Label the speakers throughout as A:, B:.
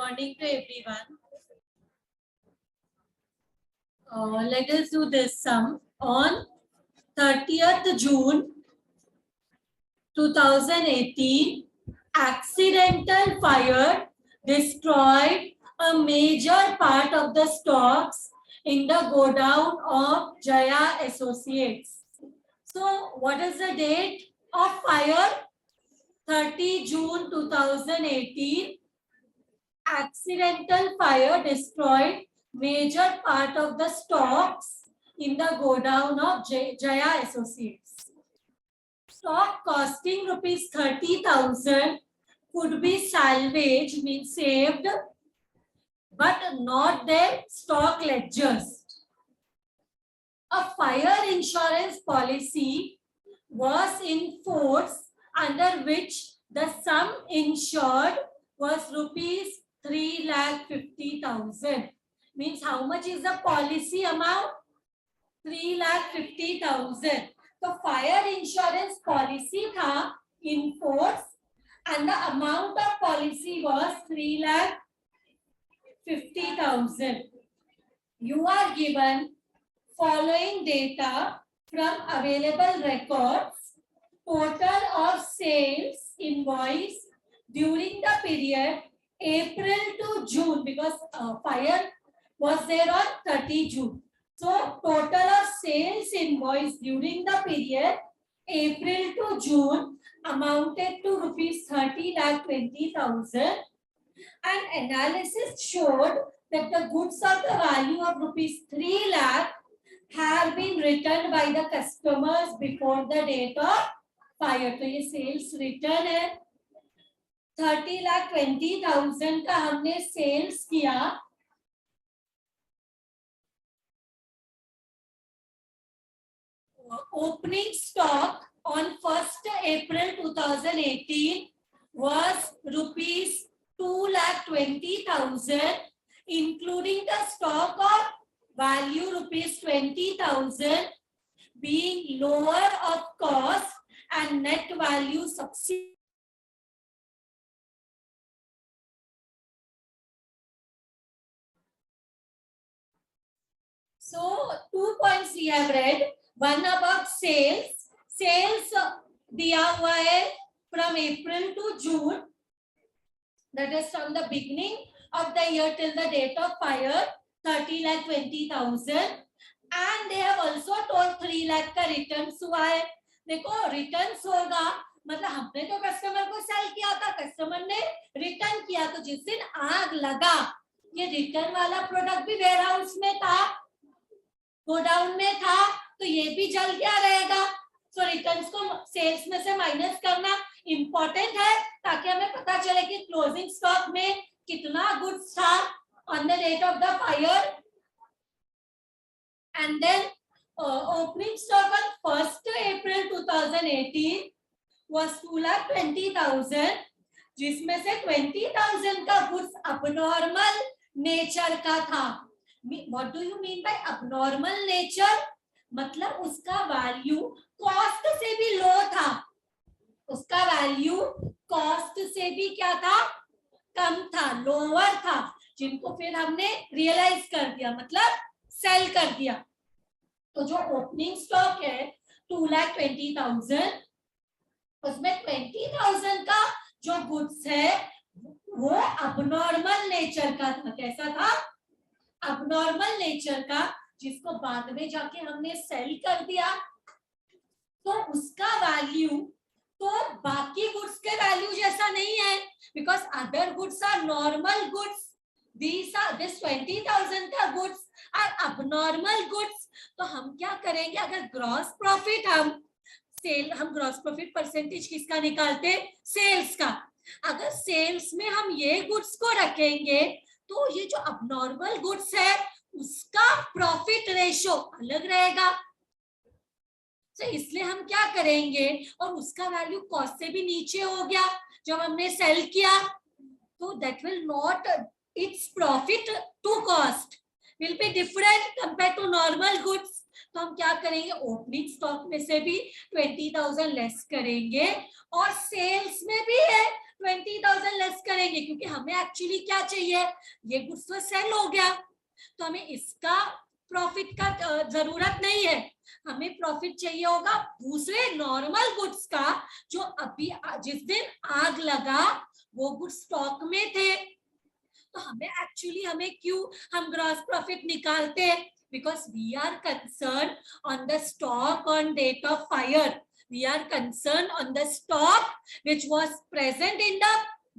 A: morning to everyone. Let us do this sum. On 30th June 2018, accidental fire destroyed a major part of the stocks in the godown of Jaya Associates. So, what is the date of fire? 30 June 2018. Accidental fire destroyed major part of the stocks in the godown of Jaya Associates. Stock costing rupees 30,000 could be salvaged, means saved, but not their stock ledgers. A fire insurance policy was in force under which the sum insured was rupees 3,50,000. Means how much is the policy amount? 3,50,000. So fire insurance policy tha in force and the amount of policy was 3,50,000. You are given following data from available records. Total of sales invoice during the period April to June, because fire was there on 30 June. So total of sales invoice during the period April to June amounted to rupees 30,20,000, and analysis showed that the goods of the value of rupees 3 lakh have been returned by the customers before the date of fire. तो ये sales return है. 30,20,000 का हमने sales किया. Opening stock on 1st April 2018 was rupees 2,20,000, including the stock of value rupees 20,000 being lower of cost and net value subsidy. So 2 points we have read. One about sales. Sales दिया हुआ है from April to June. That is from the beginning of the year till the date of fire, 30,20,000. And they have also told 3 lakh का returns हुआ है. देखो returns होगा मतलब हमने तो कस्टमर को सेल किया था, कस्टमर ने रिटर्न किया, तो जिस दिन आग लगा ये रिटर्न वाला प्रोडक्ट भी वेयर हाउस में था, गोडाउन में था, तो ये भी जल गया रहेगा. सो रिटर्न्स को सेल्स में से माइनस करना इंपॉर्टेंट है ताकि हमें पता चले कि क्लोजिंग स्टॉक में कितना गुड्स था on the date of the fire. And then opening stock on 1st April 2018 was 2,20,000, जिसमें से 20,000 का गुड्स abnormal नेचर का था. What do you mean by abnormal nature? मतलब उसका वैल्यू कॉस्ट से भी लो था, उसका वैल्यू कॉस्ट से भी क्या था, कम था, लोअर था, जिनको फिर हमने रियलाइज कर दिया, मतलब सेल कर दिया. तो जो ओपनिंग स्टॉक है 2,20,000, उसमें 20,000 का जो गुड्स है वो अबनॉर्मल नेचर का था. कैसा था? अबनॉर्मल नेचर का, जिसको बाद में जाके हमने सेल कर दिया. तो उसका वैल्यू तो बाकी गुड्स के वैल्यू जैसा नहीं है, because other goods are normal goods, this 20,000 का गुड्स आर अबनॉर्मल गुड्स. तो हम क्या करेंगे, अगर ग्रॉस प्रॉफिट हम ग्रॉस प्रॉफिट परसेंटेज किसका निकालते, सेल्स का. अगर सेल्स में हम ये गुड्स को रखेंगे तो ये जो अबनॉर्मल गुड्स है उसका प्रॉफिट रेशो अलग रहेगा. तो इसलिए हम क्या करेंगे, और उसका वैल्यू कॉस्ट से भी नीचे हो गया जब हमने सेल किया, तो that will not, it's profit to cost will be different compare to normal goods. तो हम क्या करेंगे, ओपनिंग स्टॉक में से भी 20,000 लेस करेंगे और सेल्स में भी है 20,000 लेस करेंगे. करेंगे, क्योंकि हमें एक्चुअली क्या चाहिए, ये गुड्स तो सेल हो गया, तो हमें इसका प्रॉफिट का जरूरत नहीं है, हमें प्रॉफिट चाहिए होगा दूसरे नॉर्मल गुड्स का, जो अभी जिस दिन आग लगा वो गुड्स स्टॉक में थे। तो हमें क्यों हम ग्रॉस प्रॉफिट निकालते हैं, because we are concern on the stock on date of fire, we are concerned on the stock which was present in the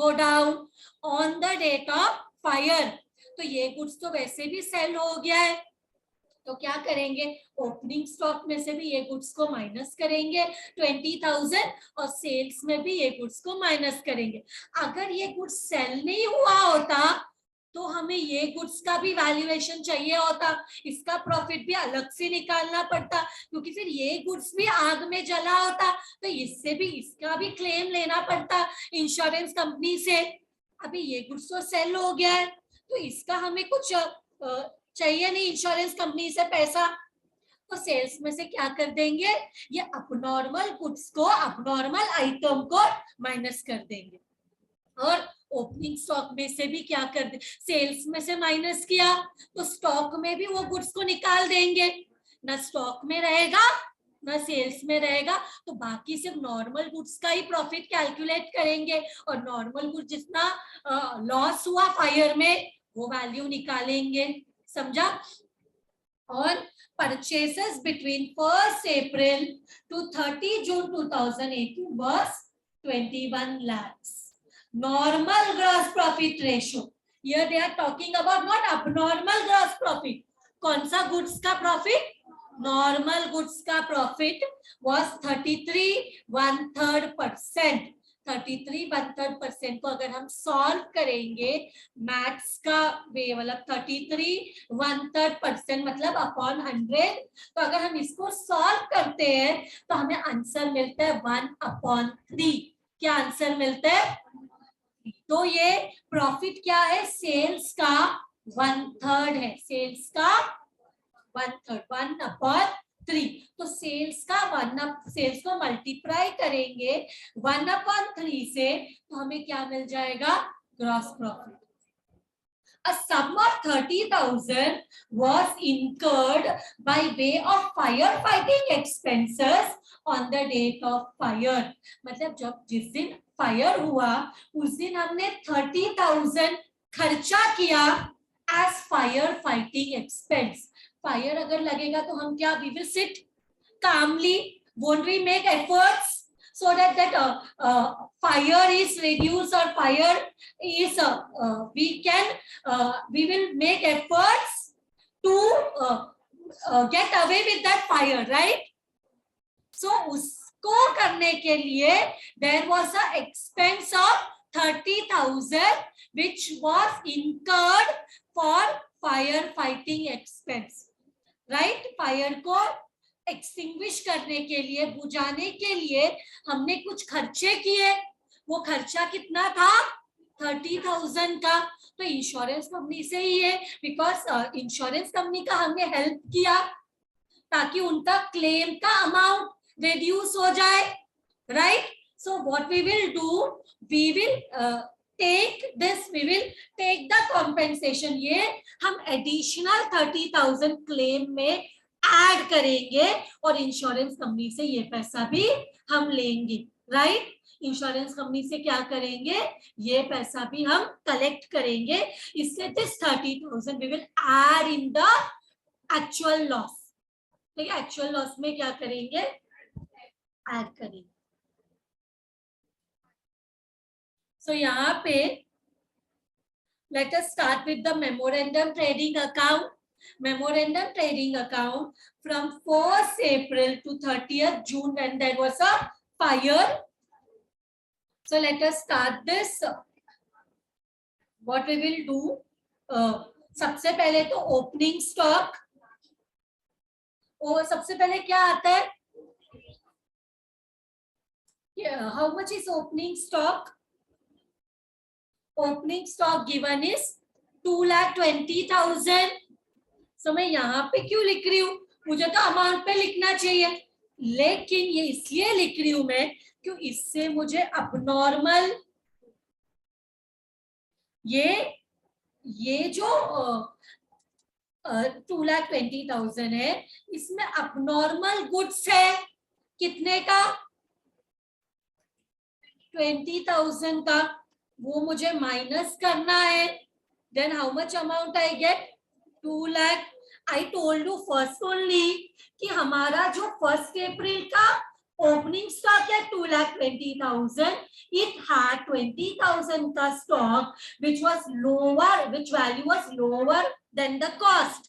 A: godown on the date of fire। तो ये गुड्स तो वैसे भी cell हो गया है, तो क्या करेंगे, ओपनिंग स्टॉक में से भी ये गुड्स को माइनस करेंगे 20,000 और सेल्स में भी ये गुड्स को माइनस करेंगे। अगर ये गुड्स सेल नहीं हुआ होता तो हमें ये गुड्स का भी वैल्यूएशन चाहिए होता, इसका प्रॉफिट भी अलग से निकालना पड़ता, क्योंकि फिर ये गुड्स भी आग में जला होता तो इससे भी इसका भी क्लेम लेना पड़ता इंश्योरेंस कंपनी से। अभी ये गुड्स तो सेल हो गया है तो इसका हमें कुछ चाहिए नहीं इंश्योरेंस कंपनी से पैसा, तो सेल्स में से क्या कर देंगे, ये अपनॉर्मल गुड्स को, अपनॉर्मल आइटम को माइनस कर देंगे। और ओपनिंग स्टॉक में से भी क्या कर दे, सेल्स में से माइनस किया तो स्टॉक में भी वो गुड्स को निकाल देंगे, ना स्टॉक में रहेगा ना सेल्स में रहेगा, तो बाकी सिर्फ नॉर्मल गुड्स का ही प्रॉफिट कैलकुलेट करेंगे और नॉर्मल गुड्स जितना लॉस हुआ फायर में वो वैल्यू निकालेंगे, समझा। और purchases between 1st April to 30 June 2018 was 21 lakhs। Normal gross profit ratio, here they are talking about not abnormal gross profit। कौन सा गुड्स का प्रॉफिट, नॉर्मल गुड्स का प्रॉफिट was 33 1/3%। 33 1/3% को अगर हम सॉल्व करेंगे मैथ्स का वे, मतलब 33 1/3% मतलब अपॉन 100, तो अगर हम इसको सॉल्व करते हैं तो हमें आंसर मिलता है 1/3। क्या आंसर मिलता है, तो ये प्रॉफिट क्या है, सेल्स का 1/3 है, सेल्स का 1/3 1/3। तो सेल्स का सेल्स को मल्टीप्लाई करेंगे 1/3 से तो हमें क्या मिल जाएगा, gross profit. A sum of 30,000 was incurred by way of firefighting expenses on the date of fire। मतलब जब जिस दिन फायर हुआ उस दिन हमने 30,000 खर्चा किया as firefighting expense। फायर अगर लगेगा तो हम क्या, we will sit calmly, won't we make efforts so that fire is reduced or fire is we will make efforts to get away with that fire, right? So उसको करने के लिए there was a expense of 30,000 which was incurred for fire fighting expense, right? Fire को extinguish करने के लिए, बुझाने के लिए हमने कुछ खर्चे किए, वो खर्चा कितना था, 30,000 का। तो इंश्योरेंस कंपनी से ही है, बिकॉज इंश्योरेंस कंपनी का हमने हेल्प किया ताकि उनका क्लेम का अमाउंट रिड्यूस हो जाए, right. So what we will do, we will take this, we will take the compensation, ये हम एडिशनल 30,000 क्लेम में ऐड करेंगे और इंश्योरेंस कंपनी से ये पैसा भी हम लेंगे, राइट। इंश्योरेंस कंपनी से क्या करेंगे, ये पैसा भी हम कलेक्ट करेंगे, इससे this 30,000 we will add in the actual loss। ठीक है, एक्चुअल लॉस में क्या करेंगे, ऐड करेंगे। So यहाँ पे let us start with the memorandum trading account। Memorandum trading account from 1st April to 30th June when there was a fire। So let us start this। What we will do, सबसे पहले तो opening stock, और सबसे पहले क्या आता है, how much is opening stock? Opening stock given is 2,20,000। सो मैं यहाँ पे क्यों लिख रही हूँ, मुझे तो अमाउंट पे लिखना चाहिए, लेकिन ये इसलिए लिख रही हूं मैं क्यों, इससे मुझे अपनॉर्मल ये जो 2,20,000 है, इसमें अबनॉर्मल गुड्स है कितने का? 20,000 का, वो मुझे माइनस करना है. Then how much amount I get? 2 lakh. I told you first only कि हमारा जो 1 अप्रैल का ओपनिंग स्टॉक है 2,20,000, it had 20,000 का stock which value was lower than the cost.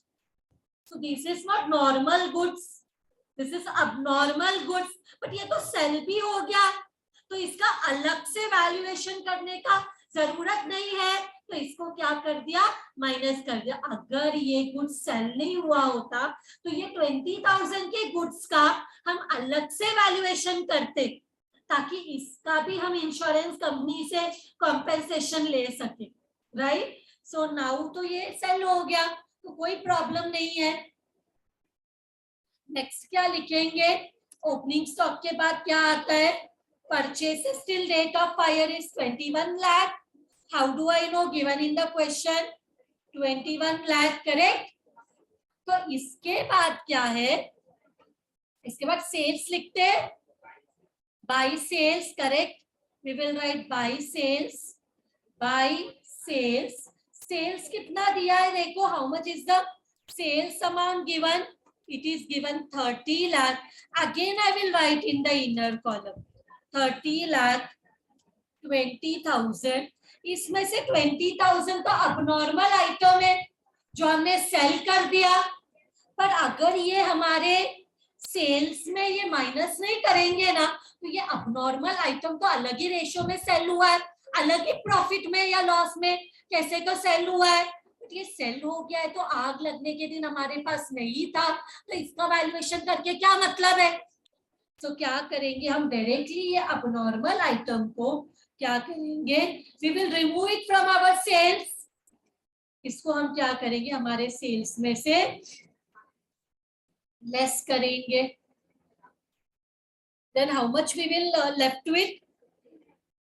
A: So this is not normal goods, this is abnormal goods. but ये तो cell भी हो गया, तो इसका अलग से वैल्यूएशन करने का जरूरत नहीं है, तो इसको क्या कर दिया? माइनस कर दिया. अगर ये गुड्स सेल नहीं हुआ होता तो ये 20,000 के गुड्स का हम अलग से वैल्यूएशन करते, ताकि इसका भी हम इंश्योरेंस कंपनी से कॉम्पेंसेशन ले सके. राइट? सो नाउ तो ये सेल हो गया, तो कोई प्रॉब्लम नहीं है. नेक्स्ट क्या लिखेंगे? ओपनिंग स्टॉक के बाद क्या आता है? Purchases till date of fire is 21 lakh. How do I know? Given in the question 21 lakh, correct? तो इसके बाद क्या है? इसके बाद सेल्स लिखते हैं. By sales, correct. We will write buy sales. Buy sales. Sales कितना दिया है? देखो, how much is the sales amount given? It is given 30 lakh. Again I will write in the inner column 30,20,000. इसमें से 20,000 तो abnormal item है जो हमने सेल कर दिया. पर अगर ये हमारे सेल्स में ये माइनस नहीं करेंगे ना, तो ये अबनॉर्मल आइटम तो अलग ही रेशियो में सेल हुआ है, अलग ही प्रॉफिट में या लॉस में कैसे तो सेल हुआ है. ये सेल हो गया है तो आग लगने के दिन हमारे पास नहीं था, तो इसका वैल्यूएशन करके क्या मतलब है? तो क्या करेंगे हम? डायरेक्टली ये अबनॉर्मल आइटम को क्या करेंगे? We will remove it from our sales. इसको हम क्या करेंगे? हमारे सेल्स में से लेस करेंगे. Then how much we will left with?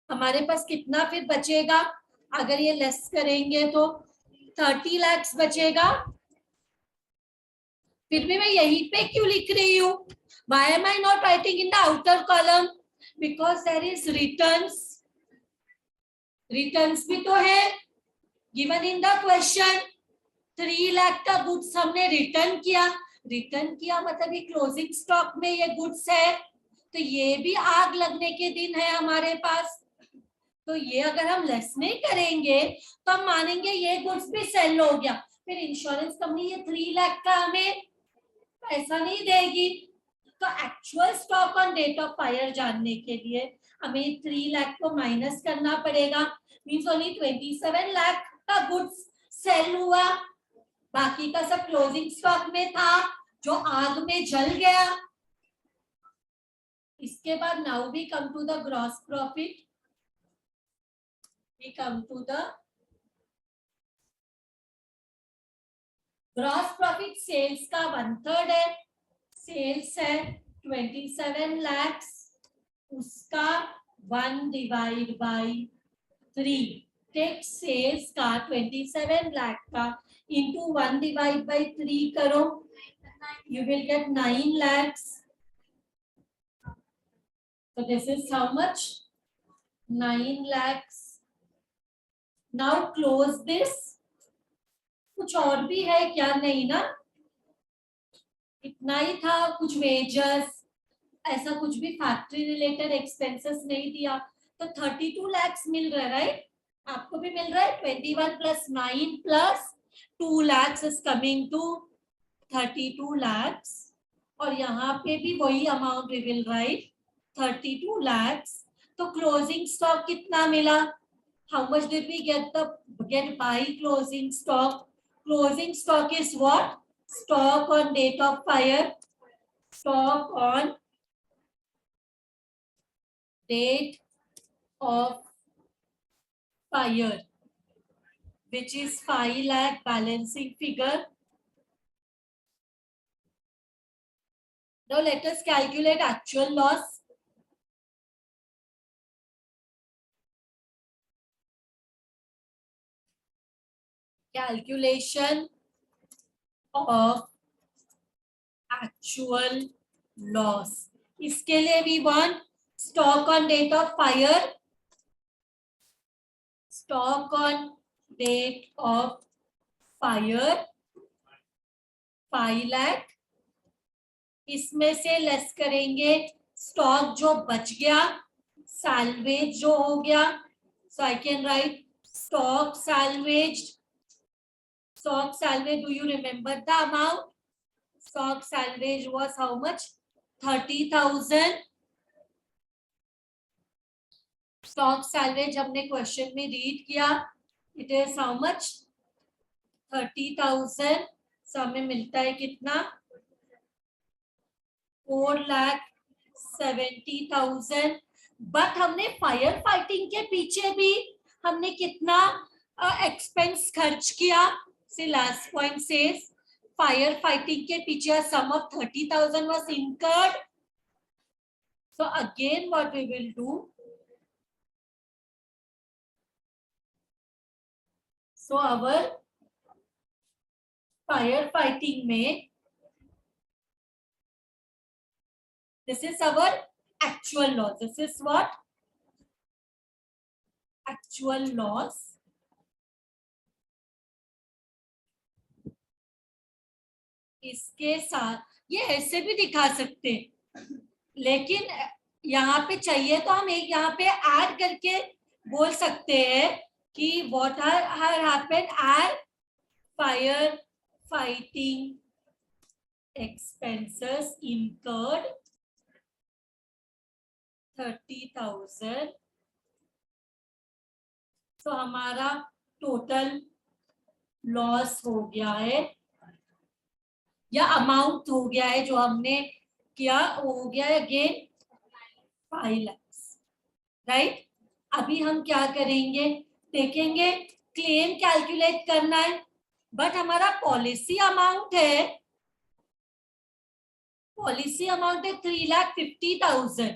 A: हमारे पास कितना फिर बचेगा? अगर ये लेस करेंगे तो 30 लाख बचेगा. फिर भी मैं यहीं पे क्यों लिख रही हूँ? Why am I not writing in the outer column? Because there is returns. Returns भी तो है given in the question. 3 lakh का गुड्स हमने रिटर्न किया. रिटर्न किया मतलब ये क्लोजिंग स्टॉक में ये गुड्स है, तो ये भी आग लगने के दिन है हमारे पास. तो ये अगर हम लेस नहीं करेंगे तो हम मानेंगे ये गुड्स भी सेल हो गया. फिर इंश्योरेंस कंपनी ये 3 लाख का हमें पैसा नहीं देगी. तो actual stock on date of fire जानने के लिए हमें 3 लाख को माइनस करना पड़ेगा. मींस ओनली 27 लाख का गुड्स सेल हुआ, बाकी का सब क्लोजिंग स्टॉक में था जो आग में जल गया. इसके बाद now we come to the gross profit. We come to the gross profit. Sales का 1/3 है. सेल्स है 27 लाख, उसका 1/3. टेक सेल्स का 27 लाख का इंटू 1/3 करो, you will get 9 lakhs. So this is how much? 9 lakhs. Now close this. कुछ और भी है क्या? नहीं ना, इतना ही था. कुछ वेजेस ऐसा कुछ भी फैक्ट्री रिलेटेड एक्सपेंसेस नहीं दिया, तो 32 lakhs मिल रहा है. राइट? आपको भी मिल रहा है. 21 + 9 + 2 lakhs is coming to 32 lakhs. और यहाँ पे भी वही amount we will write 32 lakhs. तो क्लोजिंग स्टॉक कितना मिला? How much did we get by closing stock? Closing stock is what? Stock on date of fire. Stock on date of fire, which is 5 lakh balancing figure. Now let us calculate actual loss. Calculation of actual loss, इसके लिए we want stock on date of fire, stock on date of fire 5 lakh, इसमें से less करेंगे stock जो बच गया, salvage जो हो गया, so I can write stock salvage, stock salvage, do you remember the amount? Stock salvage was how much? 30,000. Stock salvage हमने क्वेश्चन में रीड किया, it is how much? 30,000. so हमें मिलता है कितना? 4,70,000. बट हमने फायर फाइटिंग के पीछे भी हमने कितना एक्सपेंस खर्च किया? See, last point says firefighting के पीछे a sum of 30,000 was incurred. So again, what we will do? So our firefighting में, this is our actual loss. This is what? Actual loss. इसके साथ ये ऐसे भी दिखा सकते, लेकिन यहाँ पे चाहिए तो हम एक यहाँ पे ऐड करके बोल सकते हैं कि what had happened at fire fighting expenses incurred 30,000. तो हमारा टोटल लॉस हो गया है या अमाउंट हो गया है जो हमने किया, हो गया है अगेन 5 लाख, राइट. अभी हम क्या करेंगे, देखेंगे क्लेम कैलकुलेट करना है, बट हमारा पॉलिसी अमाउंट है, पॉलिसी अमाउंट है 3,50,000.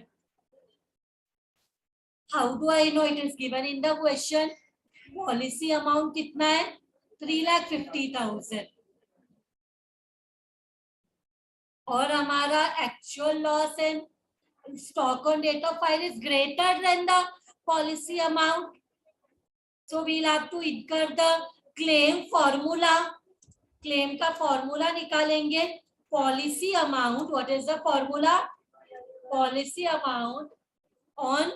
A: How do I know? It is given in the question. Policy amount कितना है? 3,50,000. और हमारा actual loss and stock on date of fire is greater than the policy amount, so we'll have to incur the claim formula. Claim का formula निकालेंगे. Policy amount, what is the formula? Policy amount on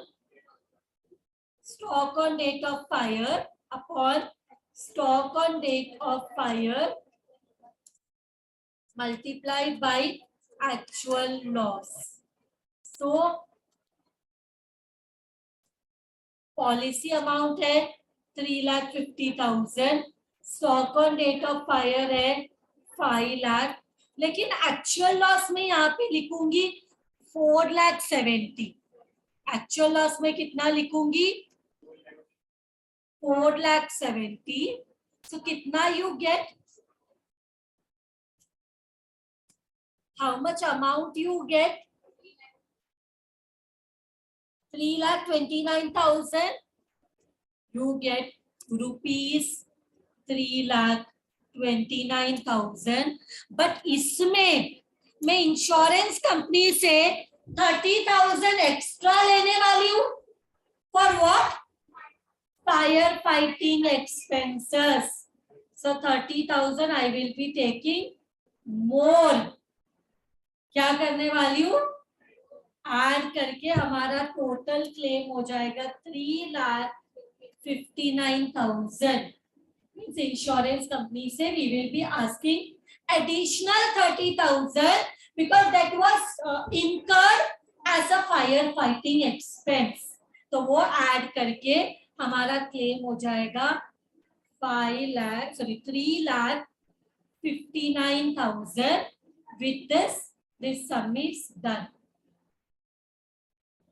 A: stock on date of fire upon stock on date of fire multiplied by actual loss. So policy amount है 3,50,000, stock on date of fire है 5 लाख, लेकिन actual loss में यहाँ पे लिखूंगी 4,70,000. actual loss में कितना लिखूंगी? 4,70,000. so कितना you get? How much amount you get? 3,29,000. You get rupees 3,29,000. But इसमें मैं इंश्योरेंस कंपनी से 30,000 एक्स्ट्रा लेने वाली हूँ. For what? Fire fighting expenses. So 30,000 I will be taking more. क्या करने वाली हूँ? ऐड करके हमारा टोटल क्लेम हो जाएगा 3,59,000. मीन्स इंश्योरेंस कंपनी से we will be asking additional 30,000 because that was incurred as a fire fighting expense. तो वो ऐड करके हमारा क्लेम हो जाएगा 3,59,000. with this sum is done.